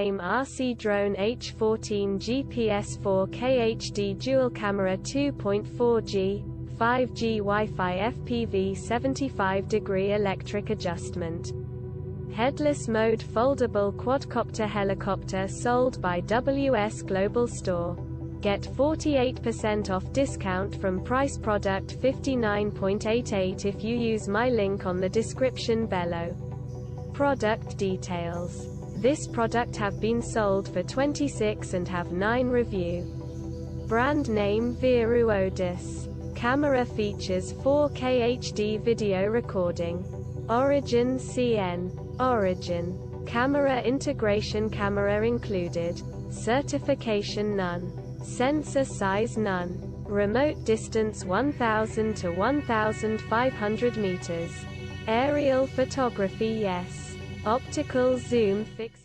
name RC Drone H14 GPS 4K HD Dual Camera 2.4G, 5G Wi-Fi FPV 75-degree electric adjustment. Headless mode foldable quadcopter helicopter sold by WS Global Store. Get 48% off discount from price product $59.88 if you use my link on the description below. Product details. This product have been sold for 26 and have 9 review. Brand name Viru Odis. Camera features 4K HD video recording. Origin CN. Origin. Camera integration, camera included. Certification none. Sensor size none. Remote distance 1000 to 1500 meters. Aerial photography yes. Optical zoom fixed.